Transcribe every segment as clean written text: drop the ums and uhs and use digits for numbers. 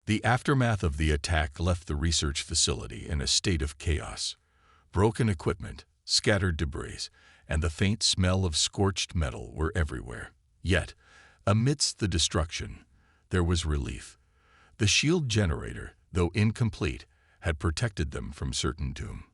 The aftermath of the attack left the research facility in a state of chaos. Broken equipment, scattered debris, and the faint smell of scorched metal were everywhere. Yet, amidst the destruction, there was relief. The shield generator, though incomplete, had protected them from certain doom.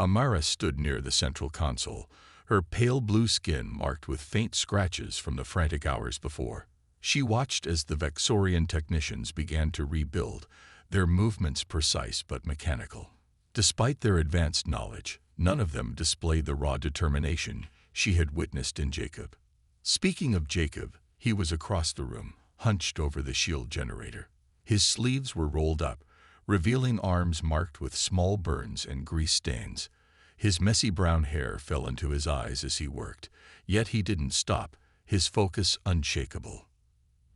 Amara stood near the central console, her pale blue skin marked with faint scratches from the frantic hours before. She watched as the Vexorian technicians began to rebuild, their movements precise but mechanical. Despite their advanced knowledge, none of them displayed the raw determination she had witnessed in Jacob. Speaking of Jacob, he was across the room, hunched over the shield generator. His sleeves were rolled up, revealing arms marked with small burns and grease stains. His messy brown hair fell into his eyes as he worked, yet he didn't stop, his focus unshakable.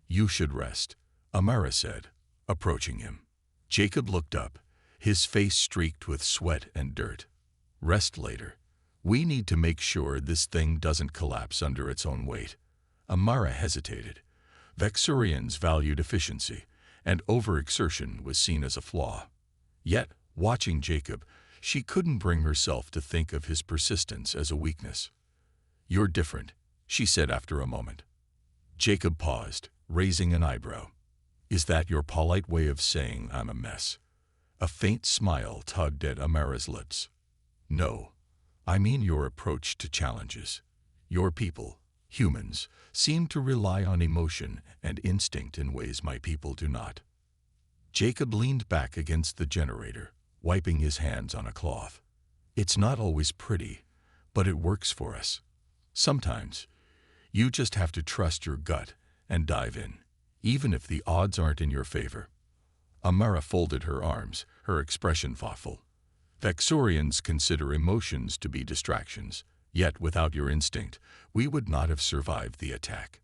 "You should rest," Amara said, approaching him. Jacob looked up, his face streaked with sweat and dirt. "Rest later. We need to make sure this thing doesn't collapse under its own weight." Amara hesitated. Vexorians valued efficiency, and overexertion was seen as a flaw. Yet, watching Jacob, she couldn't bring herself to think of his persistence as a weakness. "You're different," she said after a moment. Jacob paused, raising an eyebrow. "Is that your polite way of saying I'm a mess?" A faint smile tugged at Amara's lips. "No, I mean your approach to challenges. Your people, humans, seem to rely on emotion and instinct in ways my people do not." Jacob leaned back against the generator, wiping his hands on a cloth. "It's not always pretty, but it works for us. Sometimes, you just have to trust your gut and dive in, even if the odds aren't in your favor." Amara folded her arms, her expression thoughtful. "Vexorians consider emotions to be distractions, yet without your instinct, we would not have survived the attack."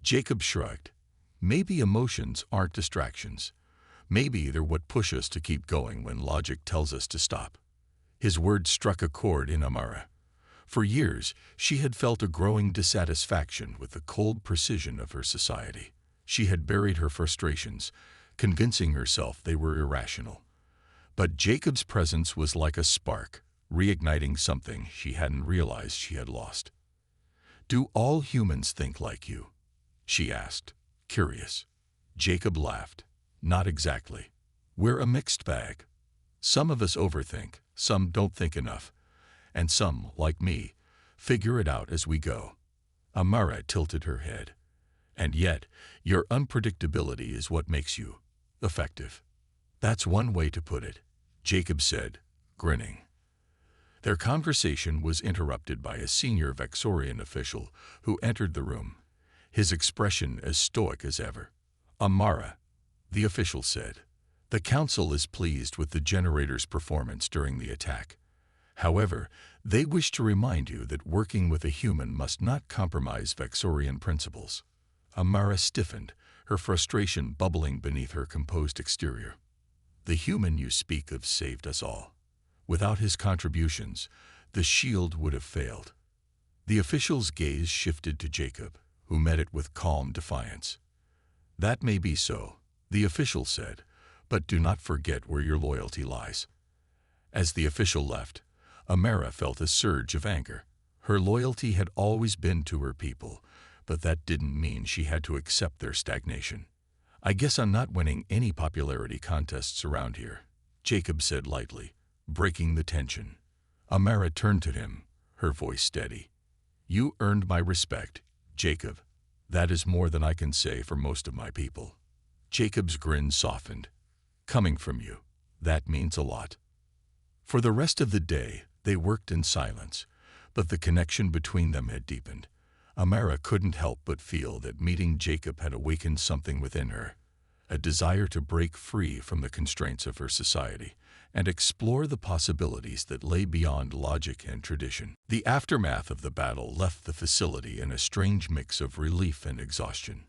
Jacob shrugged. "Maybe emotions aren't distractions. Maybe they're what push us to keep going when logic tells us to stop." His words struck a chord in Amara. For years, she had felt a growing dissatisfaction with the cold precision of her society. She had buried her frustrations, convincing herself they were irrational. But Jacob's presence was like a spark, reigniting something she hadn't realized she had lost. "Do all humans think like you?" she asked, curious. Jacob laughed. "Not exactly. We're a mixed bag. Some of us overthink, some don't think enough, and some, like me, figure it out as we go." Amara tilted her head. "And yet, your unpredictability is what makes you effective." "That's one way to put it," Jacob said, grinning. Their conversation was interrupted by a senior Vexorian official who entered the room, his expression as stoic as ever. "Amara," the official said, "the council is pleased with the generator's performance during the attack. However, they wish to remind you that working with a human must not compromise Vexorian principles." Amara stiffened, her frustration bubbling beneath her composed exterior. "The human you speak of saved us all. Without his contributions, the shield would have failed." The official's gaze shifted to Jacob, who met it with calm defiance. "That may be so," the official said, "but do not forget where your loyalty lies." As the official left, Amara felt a surge of anger. Her loyalty had always been to her people, but that didn't mean she had to accept their stagnation. "I guess I'm not winning any popularity contests around here," Jacob said lightly, breaking the tension. Amara turned to him, her voice steady. "You earned my respect, Jacob. That is more than I can say for most of my people." Jacob's grin softened. "Coming from you, that means a lot." For the rest of the day, they worked in silence, but the connection between them had deepened. Amara couldn't help but feel that meeting Jacob had awakened something within her, a desire to break free from the constraints of her society and explore the possibilities that lay beyond logic and tradition. The aftermath of the battle left the facility in a strange mix of relief and exhaustion.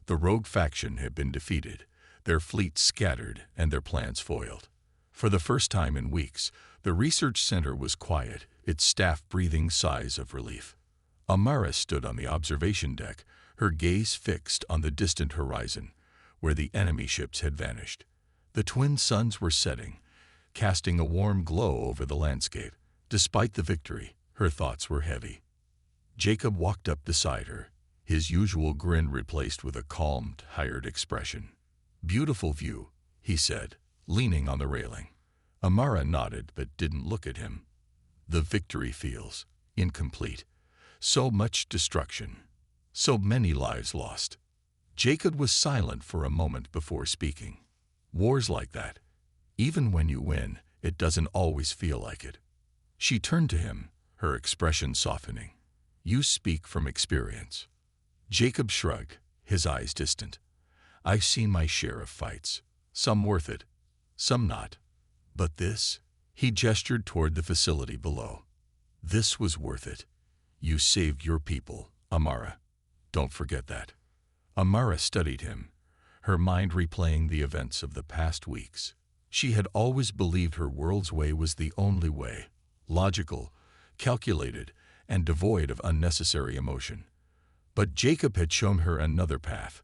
The rogue faction had been defeated, their fleet scattered, and their plans foiled. For the first time in weeks, the research center was quiet, its staff breathing sighs of relief. Amara stood on the observation deck, her gaze fixed on the distant horizon, where the enemy ships had vanished. The twin suns were setting, casting a warm glow over the landscape. Despite the victory, her thoughts were heavy. Jacob walked up beside her, his usual grin replaced with a calm, tired expression. "Beautiful view," he said, leaning on the railing. Amara nodded but didn't look at him. "The victory feels incomplete. So much destruction. So many lives lost." Jacob was silent for a moment before speaking. "Wars like that. Even when you win, it doesn't always feel like it." She turned to him, her expression softening. "You speak from experience." Jacob shrugged, his eyes distant. "I've seen my share of fights. Some worth it, some not. But this?" He gestured toward the facility below. "This was worth it. You saved your people, Amara. Don't forget that." Amara studied him, her mind replaying the events of the past weeks. She had always believed her world's way was the only way, logical, calculated, and devoid of unnecessary emotion. But Jacob had shown her another path,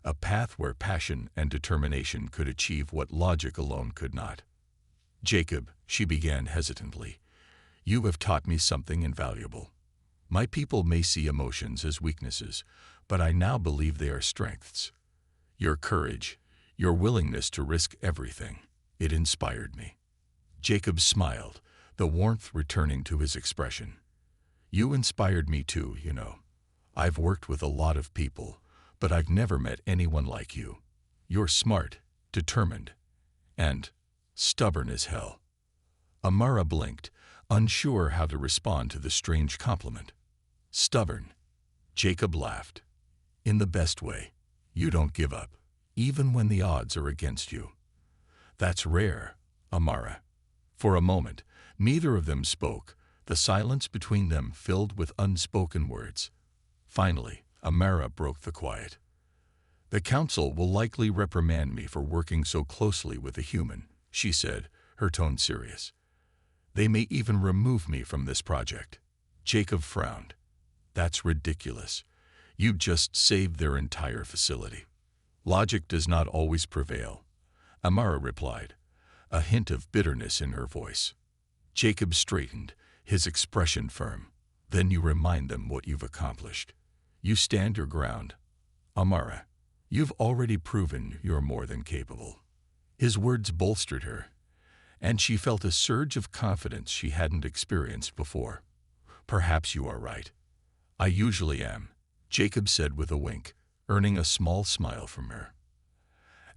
a path where passion and determination could achieve what logic alone could not. "Jacob," she began hesitantly, "you have taught me something invaluable. My people may see emotions as weaknesses, but I now believe they are strengths. Your courage, your willingness to risk everything, it inspired me." Jacob smiled, the warmth returning to his expression. "You inspired me too, you know. I've worked with a lot of people, but I've never met anyone like you. You're smart, determined, and stubborn as hell." Amara blinked, unsure how to respond to the strange compliment. "Stubborn?" Jacob laughed. "In the best way. You don't give up, even when the odds are against you." "That's rare, Amara." For a moment, neither of them spoke, the silence between them filled with unspoken words. Finally, Amara broke the quiet. "The council will likely reprimand me for working so closely with a human," she said, her tone serious. "They may even remove me from this project." Jacob frowned. "That's ridiculous. You just saved their entire facility." "Logic does not always prevail," Amara replied, a hint of bitterness in her voice. Jacob straightened, his expression firm. "Then you remind them what you've accomplished. You stand your ground. Amara, you've already proven you're more than capable." His words bolstered her, and she felt a surge of confidence she hadn't experienced before. "Perhaps you are right. I usually am," Jacob said with a wink, earning a small smile from her.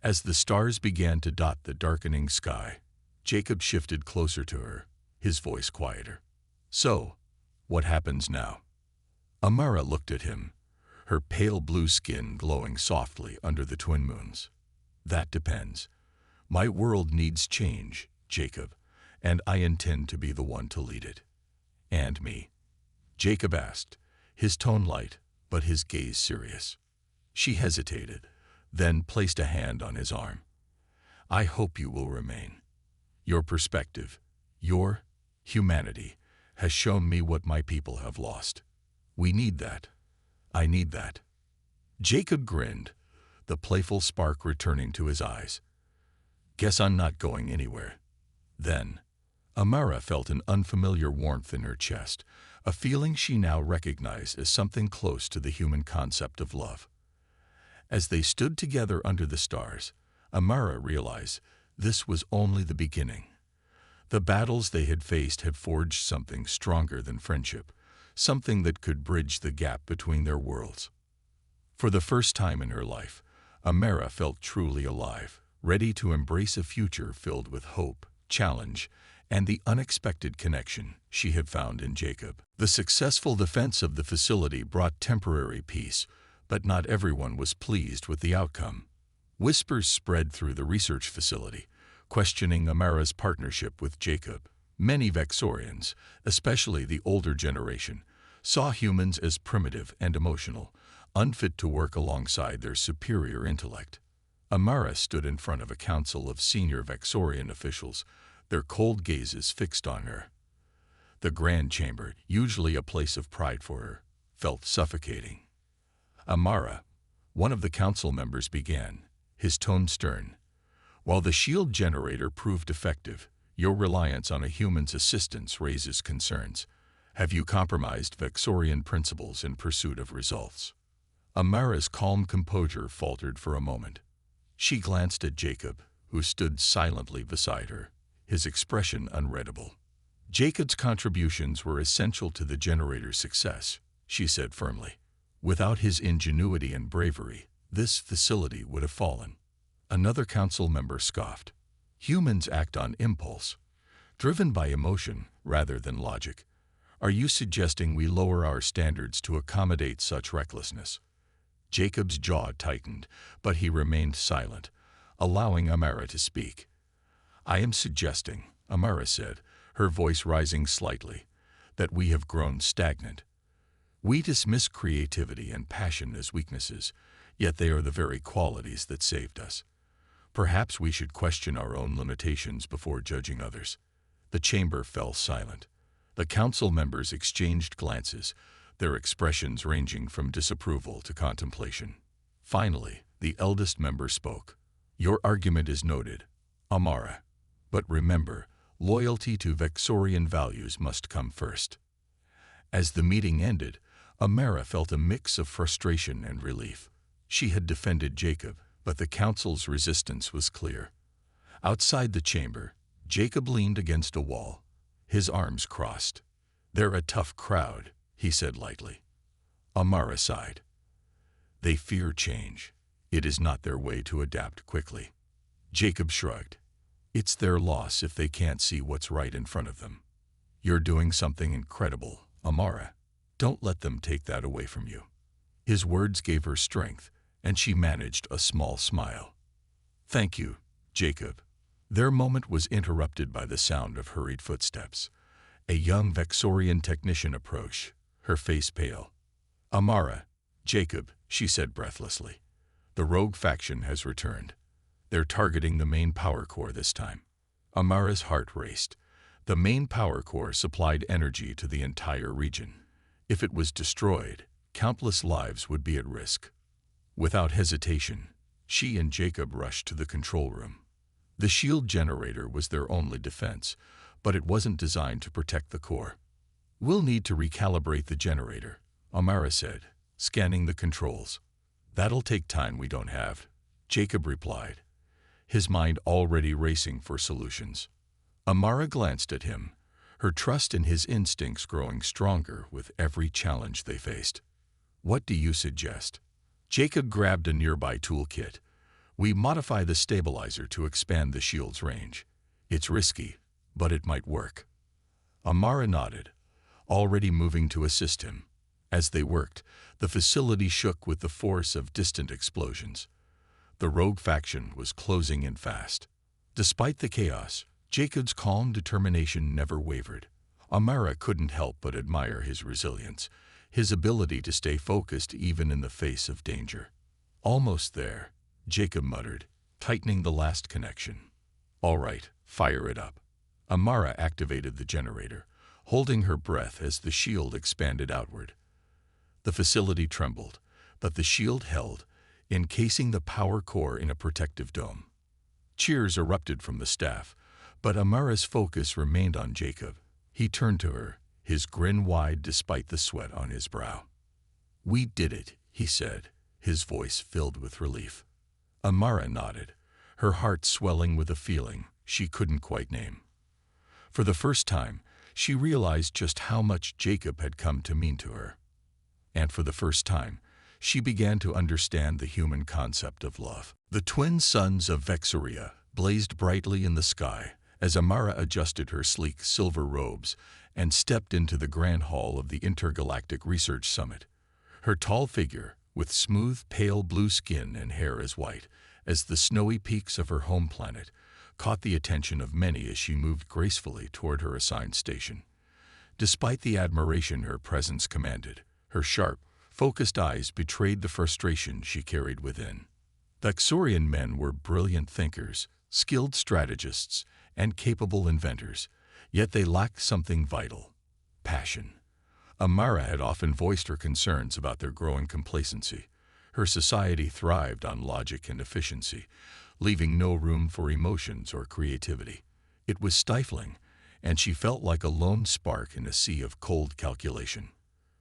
As the stars began to dot the darkening sky, Jacob shifted closer to her, his voice quieter. "So, what happens now?" Amara looked at him, her pale blue skin glowing softly under the twin moons. "That depends. My world needs change, Jacob, and I intend to be the one to lead it." "And me?" Jacob asked, his tone light, but his gaze serious. She hesitated, then placed a hand on his arm. "I hope you will remain. Your perspective, your humanity, has shown me what my people have lost. We need that. I need that." Jacob grinned, the playful spark returning to his eyes. "Guess I'm not going anywhere." Then, Amara felt an unfamiliar warmth in her chest, a feeling she now recognized as something close to the human concept of love. As they stood together under the stars, Amara realized this was only the beginning. The battles they had faced had forged something stronger than friendship, something that could bridge the gap between their worlds. For the first time in her life, Amara felt truly alive, ready to embrace a future filled with hope, challenge, and the unexpected connection she had found in Jacob. The successful defense of the facility brought temporary peace, but not everyone was pleased with the outcome. Whispers spread through the research facility, questioning Amara's partnership with Jacob. Many Vexorians, especially the older generation, saw humans as primitive and emotional, unfit to work alongside their superior intellect. Amara stood in front of a council of senior Vexorian officials, their cold gazes fixed on her. The grand chamber, usually a place of pride for her, felt suffocating. "Amara," one of the council members began, his tone stern. While the shield generator proved effective, your reliance on a human's assistance raises concerns. Have you compromised Vexorian principles in pursuit of results? Amara's calm composure faltered for a moment. She glanced at Jacob, who stood silently beside her, his expression unreadable. Jacob's contributions were essential to the generator's success, she said firmly. Without his ingenuity and bravery, this facility would have fallen. Another council member scoffed. Humans act on impulse, driven by emotion rather than logic. Are you suggesting we lower our standards to accommodate such recklessness? Jacob's jaw tightened, but he remained silent, allowing Amara to speak. I am suggesting, Amara said, her voice rising slightly, that we have grown stagnant. We dismiss creativity and passion as weaknesses, yet they are the very qualities that saved us. Perhaps we should question our own limitations before judging others. The chamber fell silent. The council members exchanged glances, their expressions ranging from disapproval to contemplation. Finally, the eldest member spoke. Your argument is noted, Amara. But remember, loyalty to Vexorian values must come first. As the meeting ended, Amara felt a mix of frustration and relief. She had defended Jacob, but the council's resistance was clear. Outside the chamber, Jacob leaned against a wall, his arms crossed. They're a tough crowd, he said lightly. Amara sighed. They fear change. It is not their way to adapt quickly. Jacob shrugged. It's their loss if they can't see what's right in front of them. You're doing something incredible, Amara. Don't let them take that away from you. His words gave her strength, and she managed a small smile. Thank you, Jacob. Their moment was interrupted by the sound of hurried footsteps. A young Vexorian technician approached, her face pale. Amara, Jacob, she said breathlessly. The rogue faction has returned. They're targeting the main power core this time. Amara's heart raced. The main power core supplied energy to the entire region. If it was destroyed, countless lives would be at risk. Without hesitation, she and Jacob rushed to the control room. The shield generator was their only defense, but it wasn't designed to protect the core. We'll need to recalibrate the generator, Amara said, scanning the controls. That'll take time we don't have, Jacob replied, his mind already racing for solutions. Amara glanced at him, her trust in his instincts growing stronger with every challenge they faced. What do you suggest? Jacob grabbed a nearby toolkit. We modify the stabilizer to expand the shield's range. It's risky, but it might work. Amara nodded, already moving to assist him. As they worked, the facility shook with the force of distant explosions. The rogue faction was closing in fast. Despite the chaos, Jacob's calm determination never wavered. Amara couldn't help but admire his resilience, his ability to stay focused even in the face of danger. Almost there, Jacob muttered, tightening the last connection. All right, fire it up. Amara activated the generator, holding her breath as the shield expanded outward. The facility trembled, but the shield held, encasing the power core in a protective dome. Cheers erupted from the staff, but Amara's focus remained on Jacob. He turned to her, his grin wide despite the sweat on his brow. We did it, he said, his voice filled with relief. Amara nodded, her heart swelling with a feeling she couldn't quite name. For the first time, she realized just how much Jacob had come to mean to her. And for the first time, she began to understand the human concept of love. The twin suns of Vexoria blazed brightly in the sky as Amara adjusted her sleek silver robes and stepped into the grand hall of the Intergalactic Research Summit. Her tall figure, with smooth, pale blue skin and hair as white as the snowy peaks of her home planet, caught the attention of many as she moved gracefully toward her assigned station. Despite the admiration her presence commanded, her sharp, focused eyes betrayed the frustration she carried within. Vexorian men were brilliant thinkers, skilled strategists, and capable inventors, yet they lacked something vital: passion. Amara had often voiced her concerns about their growing complacency. Her society thrived on logic and efficiency, leaving no room for emotions or creativity. It was stifling, and she felt like a lone spark in a sea of cold calculation.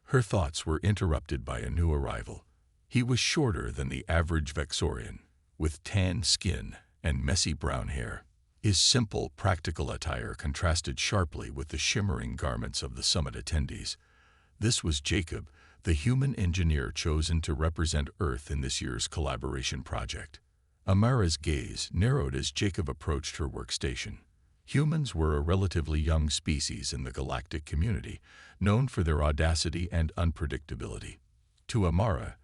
Her thoughts were interrupted by a new arrival. He was shorter than the average Vexorian, with tanned skin and messy brown hair. His simple, practical attire contrasted sharply with the shimmering garments of the summit attendees. This was Jacob, the human engineer chosen to represent Earth in this year's collaboration project. Amara's gaze narrowed as Jacob approached her workstation. Humans were a relatively young species in the galactic community, known for their audacity and unpredictability. To Amara,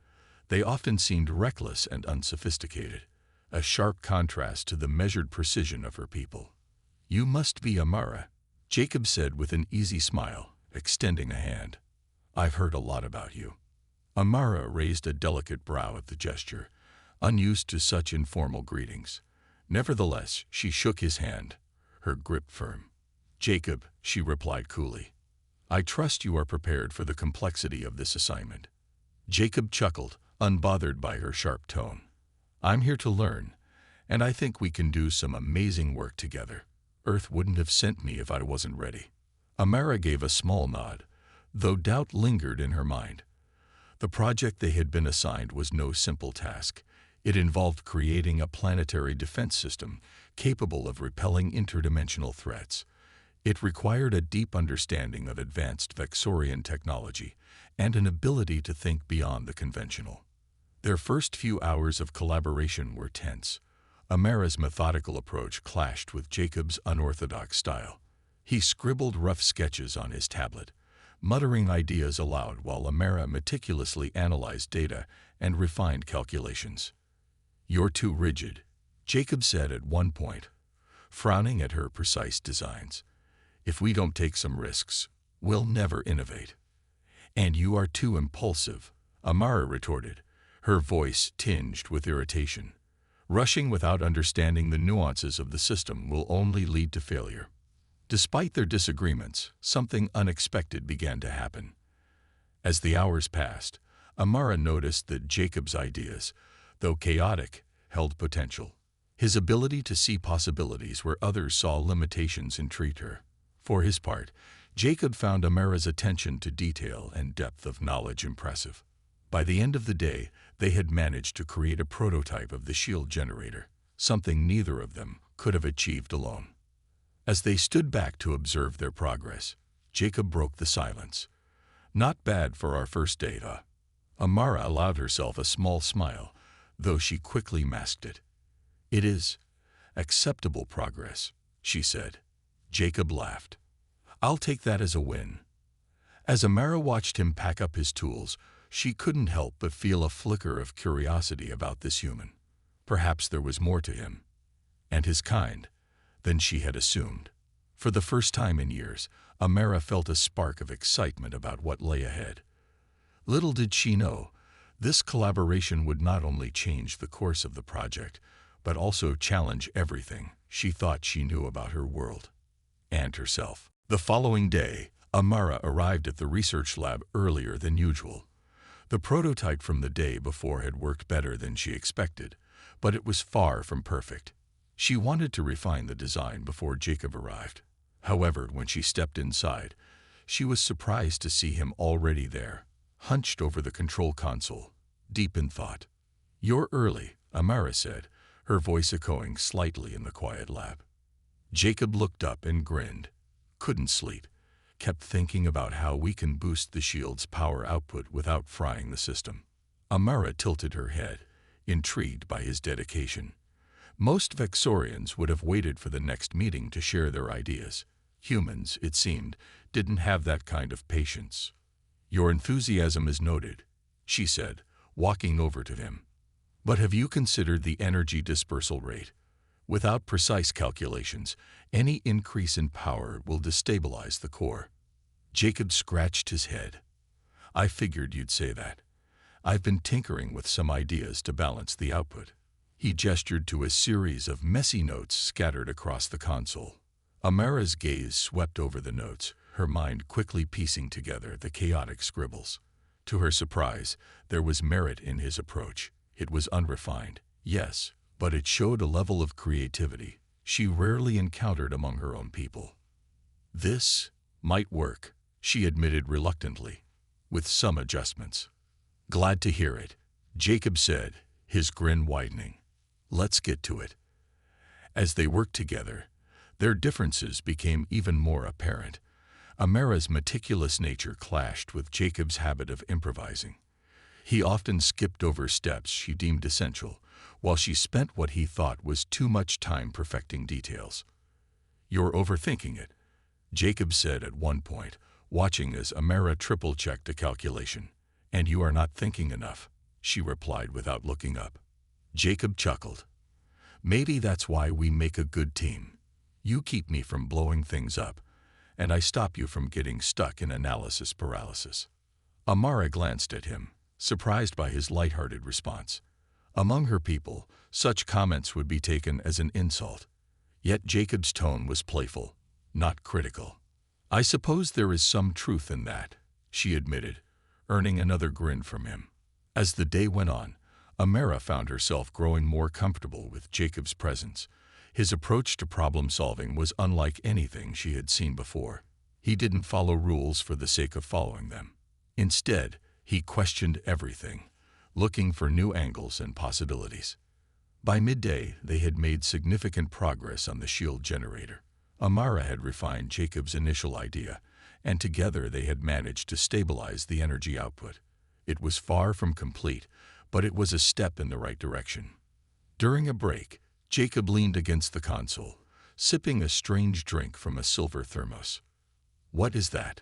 they often seemed reckless and unsophisticated, a sharp contrast to the measured precision of her people. "You must be Amara," Jacob said with an easy smile, extending a hand. "I've heard a lot about you." Amara raised a delicate brow at the gesture, unused to such informal greetings. Nevertheless, she shook his hand, her grip firm. "Jacob," she replied coolly, "I trust you are prepared for the complexity of this assignment." Jacob chuckled, unbothered by her sharp tone. "I'm here to learn, and I think we can do some amazing work together. Earth wouldn't have sent me if I wasn't ready." Amara gave a small nod, though doubt lingered in her mind. The project they had been assigned was no simple task. It involved creating a planetary defense system capable of repelling interdimensional threats. It required a deep understanding of advanced Vexorian technology and an ability to think beyond the conventional. Their first few hours of collaboration were tense. Amara's methodical approach clashed with Jacob's unorthodox style. He scribbled rough sketches on his tablet, muttering ideas aloud while Amara meticulously analyzed data and refined calculations. "You're too rigid," Jacob said at one point, frowning at her precise designs. "If we don't take some risks, we'll never innovate." "And you are too impulsive," Amara retorted, her voice tinged with irritation. "Rushing without understanding the nuances of the system will only lead to failure." Despite their disagreements, something unexpected began to happen. As the hours passed, Amara noticed that Jacob's ideas, though chaotic, held potential. His ability to see possibilities where others saw limitations intrigued her. For his part, Jacob found Amara's attention to detail and depth of knowledge impressive. By the end of the day, they had managed to create a prototype of the shield generator, something neither of them could have achieved alone. As they stood back to observe their progress, Jacob broke the silence. "Not bad for our first date, huh?" Amara allowed herself a small smile, though she quickly masked it. "It is acceptable progress," she said. Jacob laughed. "I'll take that as a win." As Amara watched him pack up his tools, she couldn't help but feel a flicker of curiosity about this human. Perhaps there was more to him, and his kind, than she had assumed. For the first time in years, Amara felt a spark of excitement about what lay ahead. Little did she know, this collaboration would not only change the course of the project, but also challenge everything she thought she knew about her world and herself. The following day, Amara arrived at the research lab earlier than usual. The prototype from the day before had worked better than she expected, but it was far from perfect. She wanted to refine the design before Jacob arrived. However, when she stepped inside, she was surprised to see him already there, hunched over the control console, deep in thought. "You're early," Amara said, her voice echoing slightly in the quiet lab. Jacob looked up and grinned. "Couldn't sleep. Kept thinking about how we can boost the shield's power output without frying the system." Amara tilted her head, intrigued by his dedication. Most Vexorians would have waited for the next meeting to share their ideas. Humans, it seemed, didn't have that kind of patience. "Your enthusiasm is noted," she said, walking over to him. "But have you considered the energy dispersal rate? Without precise calculations, any increase in power will destabilize the core." Jacob scratched his head. "I figured you'd say that. I've been tinkering with some ideas to balance the output." He gestured to a series of messy notes scattered across the console. Amara's gaze swept over the notes, her mind quickly piecing together the chaotic scribbles. To her surprise, there was merit in his approach. It was unrefined, yes, but it showed a level of creativity she rarely encountered among her own people. This might work, she admitted reluctantly, with some adjustments. Glad to hear it, Jacob said, his grin widening. Let's get to it. As they worked together, their differences became even more apparent. Amara's meticulous nature clashed with Jacob's habit of improvising. He often skipped over steps she deemed essential, while she spent what he thought was too much time perfecting details. "You're overthinking it," Jacob said at one point, watching as Amara triple-checked a calculation. "And you are not thinking enough," she replied without looking up. Jacob chuckled. "Maybe that's why we make a good team. You keep me from blowing things up, and I stop you from getting stuck in analysis paralysis." Amara glanced at him, surprised by his lighthearted response. Among her people, such comments would be taken as an insult. Yet Jacob's tone was playful, not critical. "I suppose there is some truth in that," she admitted, earning another grin from him. As the day went on, Amara found herself growing more comfortable with Jacob's presence. His approach to problem-solving was unlike anything she had seen before. He didn't follow rules for the sake of following them. Instead, he questioned everything, looking for new angles and possibilities. By midday, they had made significant progress on the shield generator. Amara had refined Jacob's initial idea, and together they had managed to stabilize the energy output. It was far from complete, but it was a step in the right direction. During a break, Jacob leaned against the console, sipping a strange drink from a silver thermos. "What is that?"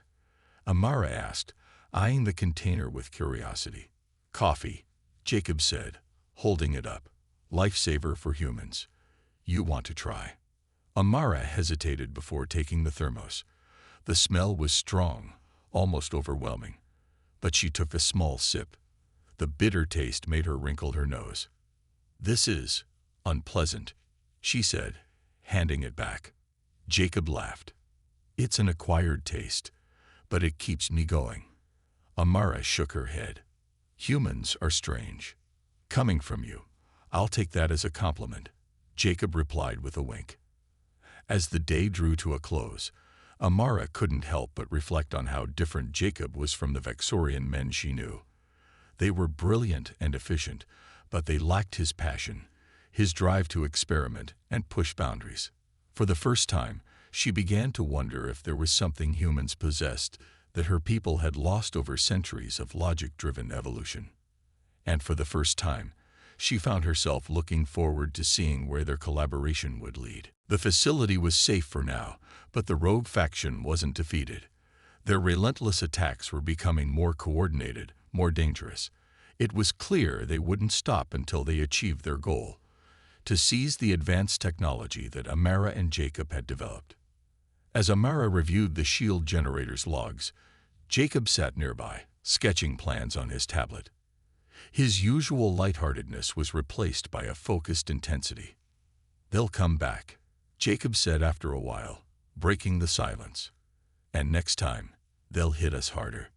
Amara asked, eyeing the container with curiosity. "Coffee," Jacob said, holding it up. "Lifesaver for humans. You want to try?" Amara hesitated before taking the thermos. The smell was strong, almost overwhelming, but she took a small sip. The bitter taste made her wrinkle her nose. "This is unpleasant," she said, handing it back. Jacob laughed. "It's an acquired taste, but it keeps me going." Amara shook her head. "Humans are strange. Coming from you, I'll take that as a compliment," Jacob replied with a wink. As the day drew to a close, Amara couldn't help but reflect on how different Jacob was from the Vexorian men she knew. They were brilliant and efficient, but they lacked his passion, his drive to experiment and push boundaries. For the first time, she began to wonder if there was something humans possessed that her people had lost over centuries of logic-driven evolution. And for the first time, she found herself looking forward to seeing where their collaboration would lead. The facility was safe for now, but the rogue faction wasn't defeated. Their relentless attacks were becoming more coordinated, more dangerous. It was clear they wouldn't stop until they achieved their goal: to seize the advanced technology that Amara and Jacob had developed. As Amara reviewed the shield generator's logs, Jacob sat nearby, sketching plans on his tablet. His usual lightheartedness was replaced by a focused intensity. "They'll come back," Jacob said after a while, breaking the silence. "And next time, they'll hit us harder."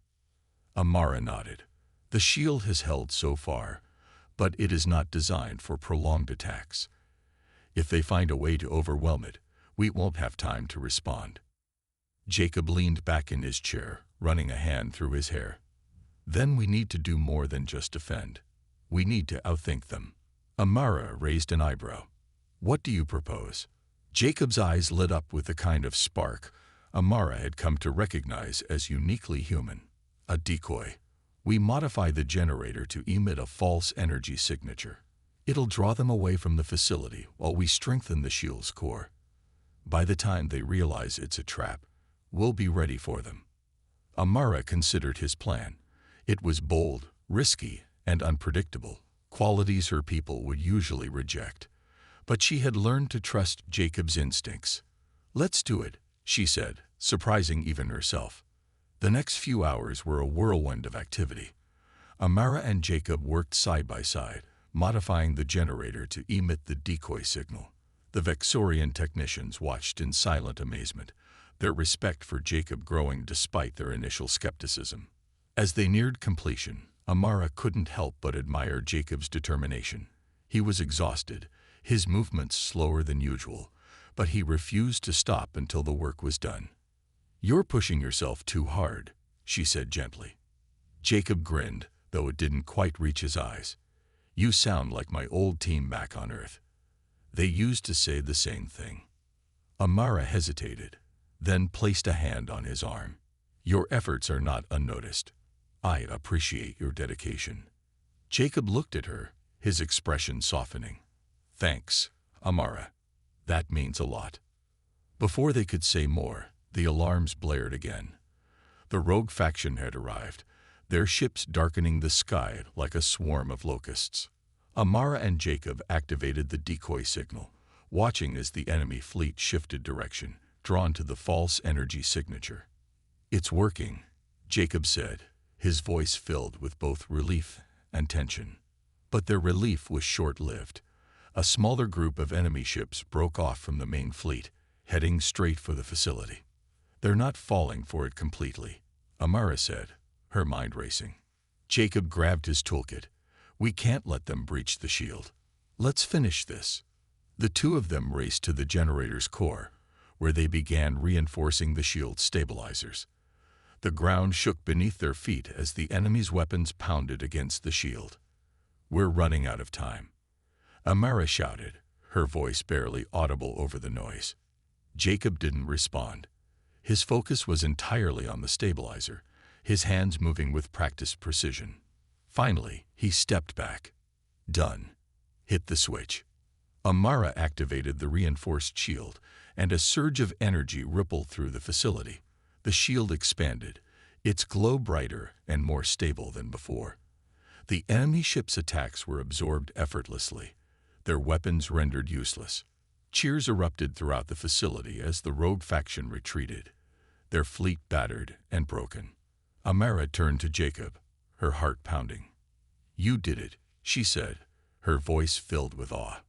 Amara nodded. "The shield has held so far, but it is not designed for prolonged attacks. If they find a way to overwhelm it, we won't have time to respond." Jacob leaned back in his chair, running a hand through his hair. "Then we need to do more than just defend. We need to outthink them." Amara raised an eyebrow. "What do you propose?" Jacob's eyes lit up with the kind of spark Amara had come to recognize as uniquely human. "A decoy. We modify the generator to emit a false energy signature. It'll draw them away from the facility while we strengthen the shield's core. By the time they realize it's a trap, we'll be ready for them." Amara considered his plan. It was bold, risky, and unpredictable, qualities her people would usually reject. But she had learned to trust Jacob's instincts. "Let's do it," she said, surprising even herself. The next few hours were a whirlwind of activity. Amara and Jacob worked side by side, modifying the generator to emit the decoy signal. The Vexorian technicians watched in silent amazement, their respect for Jacob growing despite their initial skepticism. As they neared completion, Amara couldn't help but admire Jacob's determination. He was exhausted, his movements slower than usual, but he refused to stop until the work was done. "You're pushing yourself too hard," she said gently. Jacob grinned, though it didn't quite reach his eyes. "You sound like my old team back on Earth. They used to say the same thing." Amara hesitated, then placed a hand on his arm. "Your efforts are not unnoticed. I appreciate your dedication." Jacob looked at her, his expression softening. "Thanks, Amara. That means a lot." Before they could say more, the alarms blared again. The rogue faction had arrived, their ships darkening the sky like a swarm of locusts. Amara and Jacob activated the decoy signal, watching as the enemy fleet shifted direction, drawn to the false energy signature. "It's working," Jacob said, his voice filled with both relief and tension. But their relief was short-lived. A smaller group of enemy ships broke off from the main fleet, heading straight for the facility. "They're not falling for it completely," Amara said, her mind racing. Jacob grabbed his toolkit. "We can't let them breach the shield. Let's finish this." The two of them raced to the generator's core, where they began reinforcing the shield's stabilizers. The ground shook beneath their feet as the enemy's weapons pounded against the shield. "We're running out of time," Amara shouted, her voice barely audible over the noise. Jacob didn't respond. His focus was entirely on the stabilizer, his hands moving with practiced precision. Finally, he stepped back. "Done." Hit the switch. Amara activated the reinforced shield, and a surge of energy rippled through the facility. The shield expanded, its glow brighter and more stable than before. The enemy ship's attacks were absorbed effortlessly, their weapons rendered useless. Cheers erupted throughout the facility as the rogue faction retreated, their fleet battered and broken. Amara turned to Jacob, her heart pounding. "You did it," she said, her voice filled with awe.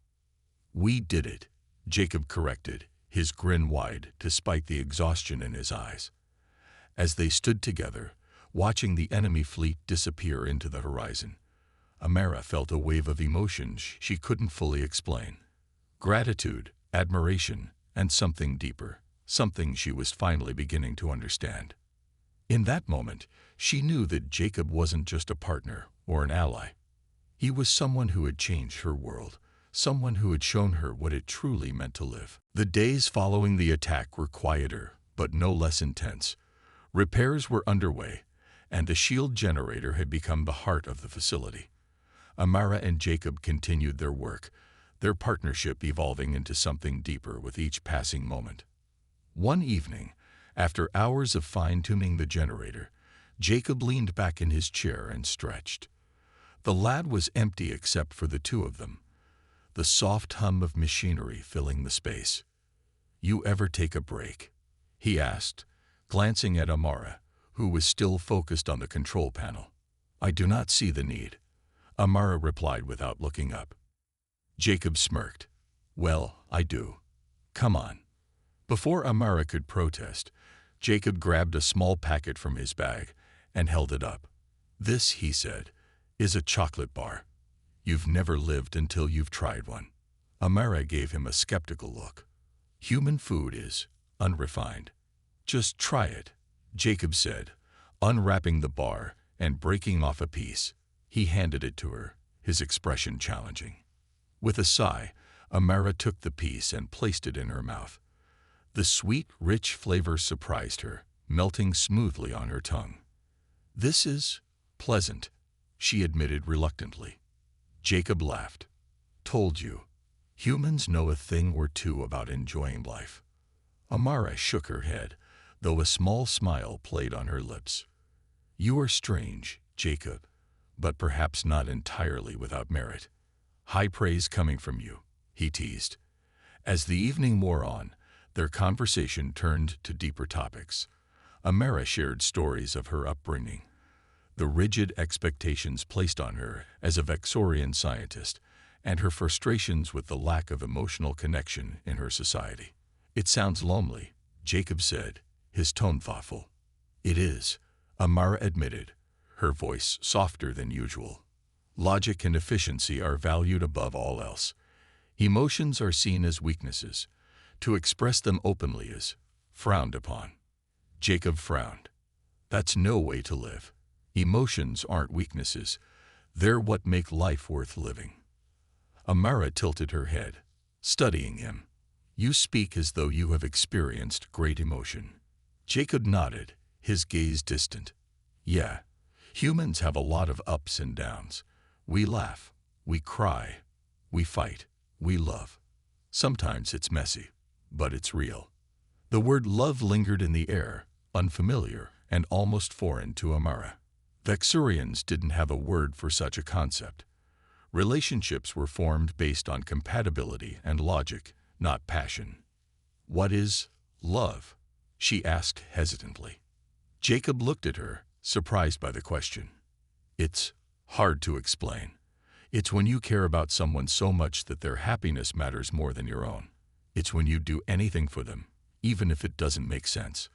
"We did it," Jacob corrected, his grin wide despite the exhaustion in his eyes. As they stood together, watching the enemy fleet disappear into the horizon, Amara felt a wave of emotions she couldn't fully explain. Gratitude, admiration, and something deeper, something she was finally beginning to understand. In that moment, she knew that Jacob wasn't just a partner or an ally. He was someone who had changed her world, someone who had shown her what it truly meant to live. The days following the attack were quieter, but no less intense. Repairs were underway, and the shield generator had become the heart of the facility. Amara and Jacob continued their work, their partnership evolving into something deeper with each passing moment. One evening, after hours of fine-tuning the generator, Jacob leaned back in his chair and stretched. The lab was empty except for the two of them, the soft hum of machinery filling the space. "You ever take a break?" he asked, glancing at Amara, who was still focused on the control panel. "I do not see the need," Amara replied without looking up. Jacob smirked. "Well, I do. Come on." Before Amara could protest, Jacob grabbed a small packet from his bag and held it up. "This," he said, "is a chocolate bar. You've never lived until you've tried one." Amara gave him a skeptical look. "Human food is unrefined. Just try it," Jacob said, unwrapping the bar and breaking off a piece. He handed it to her, his expression challenging. With a sigh, Amara took the piece and placed it in her mouth. The sweet, rich flavor surprised her, melting smoothly on her tongue. "This is pleasant," she admitted reluctantly. Jacob laughed. "Told you. Humans know a thing or two about enjoying life." Amara shook her head, though a small smile played on her lips. "You are strange, Jacob, but perhaps not entirely without merit. High praise coming from you," he teased. As the evening wore on, their conversation turned to deeper topics. Amara shared stories of her upbringing, the rigid expectations placed on her as a Vexorian scientist, and her frustrations with the lack of emotional connection in her society. "It sounds lonely," Jacob said, his tone thoughtful. "It is," Amara admitted, her voice softer than usual. Logic and efficiency are valued above all else. Emotions are seen as weaknesses. To express them openly is frowned upon. Jacob frowned. That's no way to live. Emotions aren't weaknesses. They're what make life worth living. Amara tilted her head, studying him. You speak as though you have experienced great emotion. Jacob nodded, his gaze distant. Yeah, humans have a lot of ups and downs. We laugh, we cry, we fight, we love. Sometimes it's messy, but it's real. The word love lingered in the air, unfamiliar and almost foreign to Amara. Vexurians didn't have a word for such a concept. Relationships were formed based on compatibility and logic, not passion. What is love? She asked hesitantly. Jacob looked at her, surprised by the question. It's hard to explain. It's when you care about someone so much that their happiness matters more than your own. It's when you do anything for them, even if it doesn't make sense.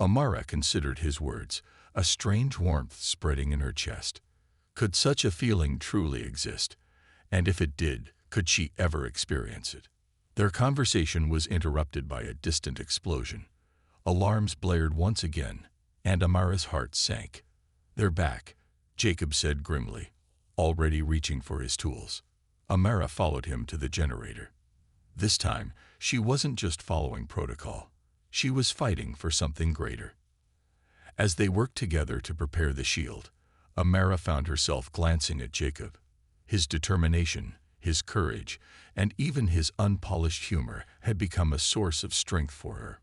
Amara considered his words, a strange warmth spreading in her chest. Could such a feeling truly exist? And if it did, could she ever experience it? Their conversation was interrupted by a distant explosion. Alarms blared once again, and Amara's heart sank. They're back, Jacob said grimly, already reaching for his tools. Amara followed him to the generator. This time, she wasn't just following protocol. She was fighting for something greater. As they worked together to prepare the shield, Amara found herself glancing at Jacob. His determination, his courage, and even his unpolished humor had become a source of strength for her.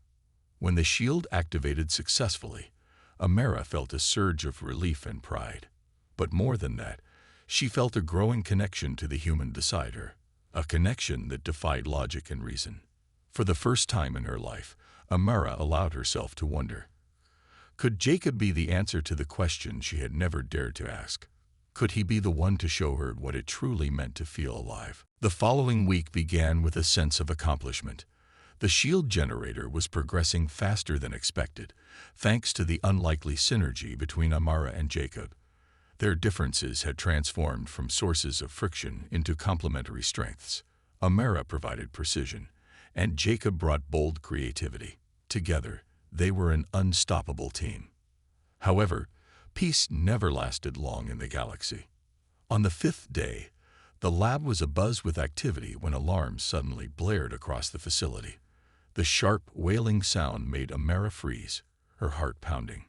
When the shield activated successfully, Amara felt a surge of relief and pride. But more than that, she felt a growing connection to the human beside her, a connection that defied logic and reason. For the first time in her life, Amara allowed herself to wonder. Could Jacob be the answer to the question she had never dared to ask? Could he be the one to show her what it truly meant to feel alive? The following week began with a sense of accomplishment. The shield generator was progressing faster than expected, thanks to the unlikely synergy between Amara and Jacob. Their differences had transformed from sources of friction into complementary strengths. Amara provided precision, and Jacob brought bold creativity. Together, they were an unstoppable team. However, peace never lasted long in the galaxy. On the 5th day, the lab was abuzz with activity when alarms suddenly blared across the facility. The sharp, wailing sound made Amara freeze, her heart pounding.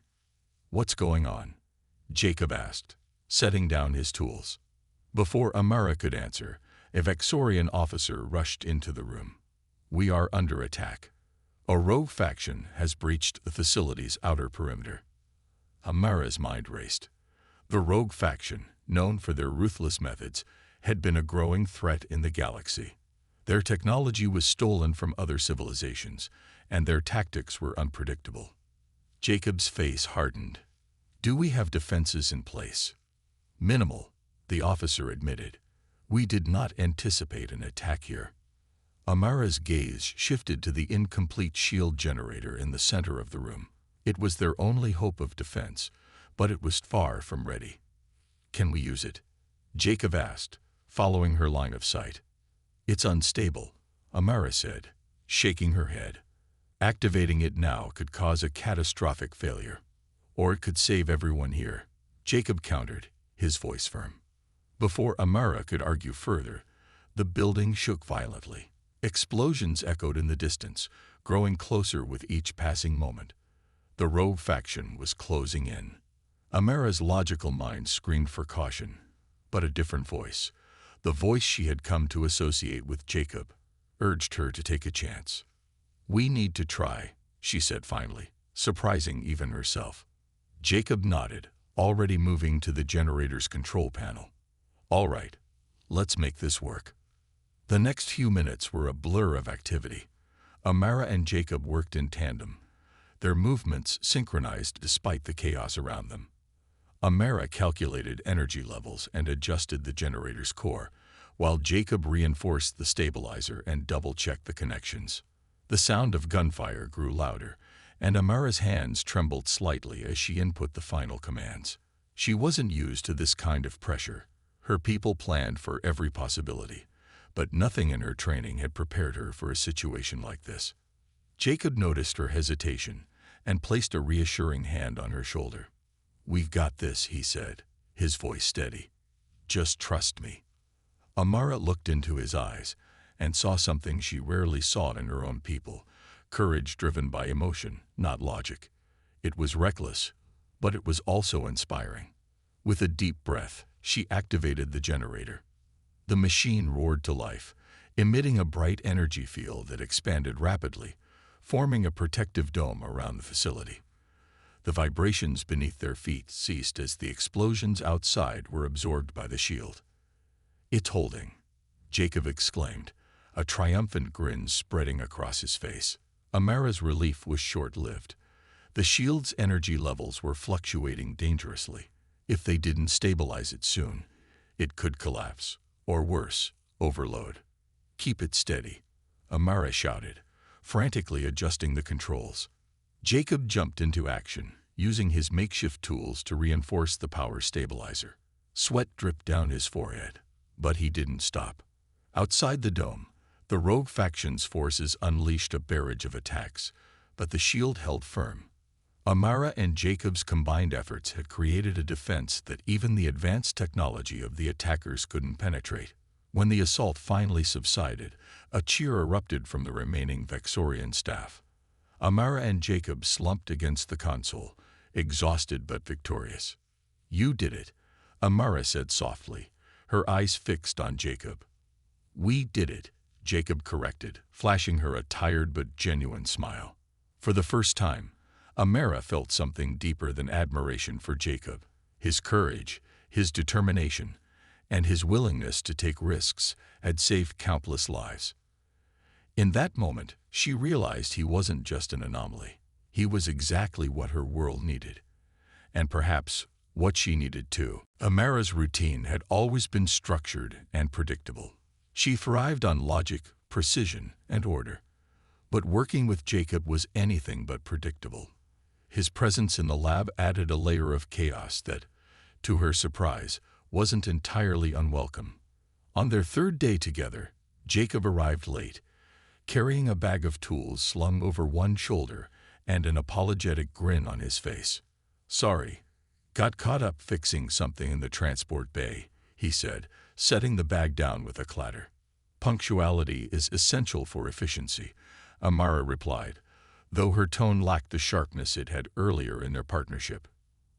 What's going on? Jacob asked, setting down his tools. Before Amara could answer, a Vexorian officer rushed into the room. We are under attack. A rogue faction has breached the facility's outer perimeter. Amara's mind raced. The rogue faction, known for their ruthless methods, had been a growing threat in the galaxy. Their technology was stolen from other civilizations, and their tactics were unpredictable. Jacob's face hardened. Do we have defenses in place? Minimal, the officer admitted. We did not anticipate an attack here. Amara's gaze shifted to the incomplete shield generator in the center of the room. It was their only hope of defense, but it was far from ready. Can we use it? Jacob asked, following her line of sight. It's unstable, Amara said, shaking her head. Activating it now could cause a catastrophic failure. Or it could save everyone here, Jacob countered, his voice firm. Before Amara could argue further, the building shook violently. Explosions echoed in the distance, growing closer with each passing moment. The rogue faction was closing in. Amara's logical mind screamed for caution, but a different voice, the voice she had come to associate with Jacob, urged her to take a chance. We need to try, she said finally, surprising even herself. Jacob nodded, already moving to the generator's control panel. All right, let's make this work. The next few minutes were a blur of activity. Amara and Jacob worked in tandem, their movements synchronized despite the chaos around them. Amara calculated energy levels and adjusted the generator's core, while Jacob reinforced the stabilizer and double-checked the connections. The sound of gunfire grew louder, and Amara's hands trembled slightly as she input the final commands. She wasn't used to this kind of pressure. Her people planned for every possibility, but nothing in her training had prepared her for a situation like this. Jacob noticed her hesitation and placed a reassuring hand on her shoulder. "We've got this," he said, his voice steady. "Just trust me." Amara looked into his eyes and saw something she rarely saw in her own people: courage driven by emotion, not logic. It was reckless, but it was also inspiring. With a deep breath, she activated the generator. The machine roared to life, emitting a bright energy field that expanded rapidly, forming a protective dome around the facility. The vibrations beneath their feet ceased as the explosions outside were absorbed by the shield. "It's holding," Jacob exclaimed, a triumphant grin spreading across his face. Amara's relief was short-lived. The shield's energy levels were fluctuating dangerously. If they didn't stabilize it soon, it could collapse, or worse, overload. "Keep it steady," Amara shouted, frantically adjusting the controls. Jacob jumped into action, using his makeshift tools to reinforce the power stabilizer. Sweat dripped down his forehead, but he didn't stop. Outside the dome, the rogue faction's forces unleashed a barrage of attacks, but the shield held firm. Amara and Jacob's combined efforts had created a defense that even the advanced technology of the attackers couldn't penetrate. When the assault finally subsided, a cheer erupted from the remaining Vexorian staff. Amara and Jacob slumped against the console, exhausted but victorious. "You did it," Amara said softly, her eyes fixed on Jacob. "We did it," Jacob corrected, flashing her a tired but genuine smile. For the first time, Amara felt something deeper than admiration for Jacob. His courage, his determination, and his willingness to take risks had saved countless lives. In that moment, she realized he wasn't just an anomaly. He was exactly what her world needed, and perhaps what she needed too. Amara's routine had always been structured and predictable. She thrived on logic, precision, and order. But working with Jacob was anything but predictable. His presence in the lab added a layer of chaos that, to her surprise, wasn't entirely unwelcome. On their third day together, Jacob arrived late, carrying a bag of tools slung over one shoulder and an apologetic grin on his face. "Sorry, got caught up fixing something in the transport bay," he said, setting the bag down with a clatter. "Punctuality is essential for efficiency," Amara replied, though her tone lacked the sharpness it had earlier in their partnership.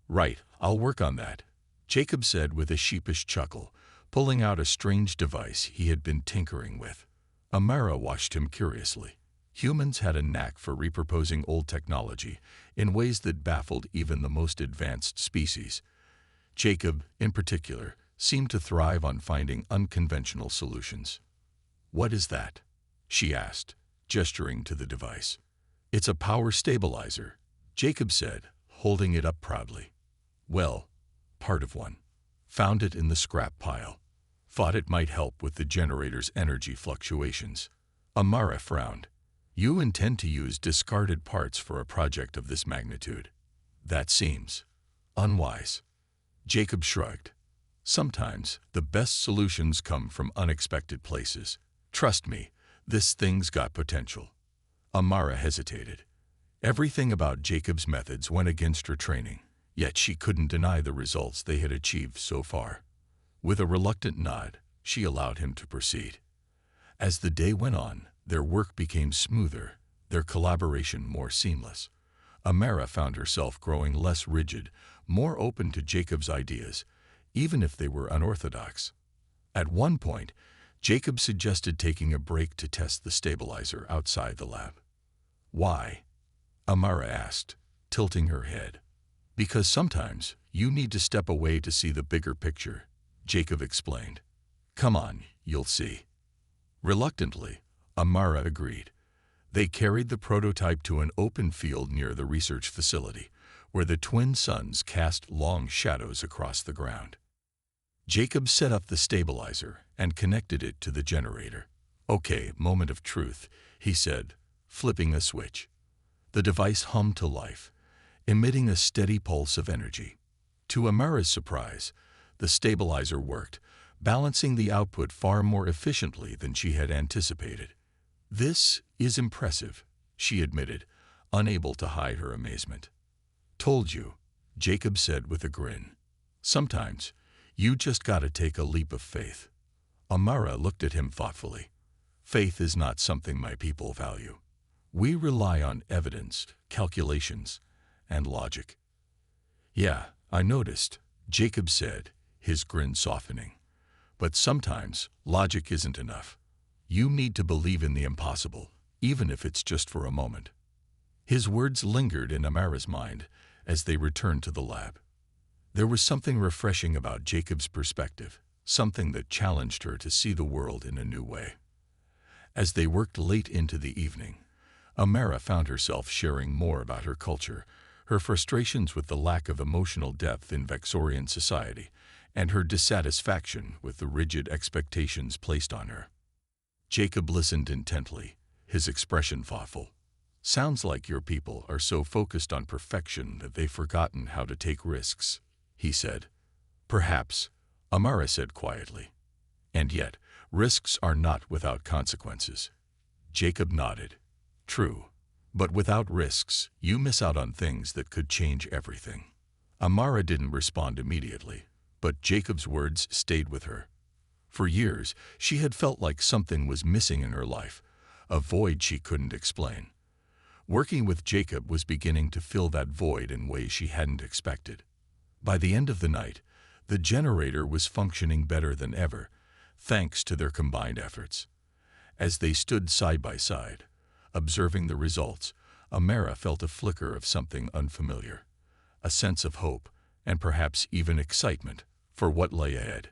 "Right, I'll work on that," Jacob said with a sheepish chuckle, pulling out a strange device he had been tinkering with. Amara watched him curiously. Humans had a knack for repurposing old technology in ways that baffled even the most advanced species. Jacob, in particular, seemed to thrive on finding unconventional solutions. "What is that?" she asked, gesturing to the device. "It's a power stabilizer," Jacob said, holding it up proudly. "Well, part of one. Found it in the scrap pile. Thought it might help with the generator's energy fluctuations." Amara frowned. "You intend to use discarded parts for a project of this magnitude? That seems unwise." Jacob shrugged. "Sometimes the best solutions come from unexpected places. Trust me, this thing's got potential." Amara hesitated. Everything about Jacob's methods went against her training, yet she couldn't deny the results they had achieved so far. With a reluctant nod, she allowed him to proceed. As the day went on, their work became smoother, their collaboration more seamless. Amara found herself growing less rigid, more open to Jacob's ideas, even if they were unorthodox. At one point, Jacob suggested taking a break to test the stabilizer outside the lab. "Why?" Amara asked, tilting her head. "Because sometimes you need to step away to see the bigger picture," Jacob explained. "Come on, you'll see." Reluctantly, Amara agreed. They carried the prototype to an open field near the research facility, where the twin suns cast long shadows across the ground. Jacob set up the stabilizer and connected it to the generator. "Okay, moment of truth," he said, flipping a switch. The device hummed to life, emitting a steady pulse of energy. To Amara's surprise, the stabilizer worked, balancing the output far more efficiently than she had anticipated. "This is impressive," she admitted, unable to hide her amazement. "Told you," Jacob said with a grin. "Sometimes, you just gotta take a leap of faith." Amara looked at him thoughtfully. "Faith is not something my people value. We rely on evidence, calculations, and logic." "Yeah, I noticed," Jacob said, his grin softening. "But sometimes, logic isn't enough. You need to believe in the impossible, even if it's just for a moment." His words lingered in Amara's mind as they returned to the lab. There was something refreshing about Jacob's perspective, something that challenged her to see the world in a new way. As they worked late into the evening, Amara found herself sharing more about her culture, her frustrations with the lack of emotional depth in Vexorian society, and her dissatisfaction with the rigid expectations placed on her. Jacob listened intently, his expression thoughtful. "Sounds like your people are so focused on perfection that they've forgotten how to take risks," he said. "Perhaps," Amara said quietly. "And yet, risks are not without consequences." Jacob nodded. "True. But without risks, you miss out on things that could change everything." Amara didn't respond immediately, but Jacob's words stayed with her. For years, she had felt like something was missing in her life, a void she couldn't explain. Working with Jacob was beginning to fill that void in ways she hadn't expected. By the end of the night, the generator was functioning better than ever, thanks to their combined efforts. As they stood side by side, observing the results, Amara felt a flicker of something unfamiliar, a sense of hope, and perhaps even excitement for what lay ahead.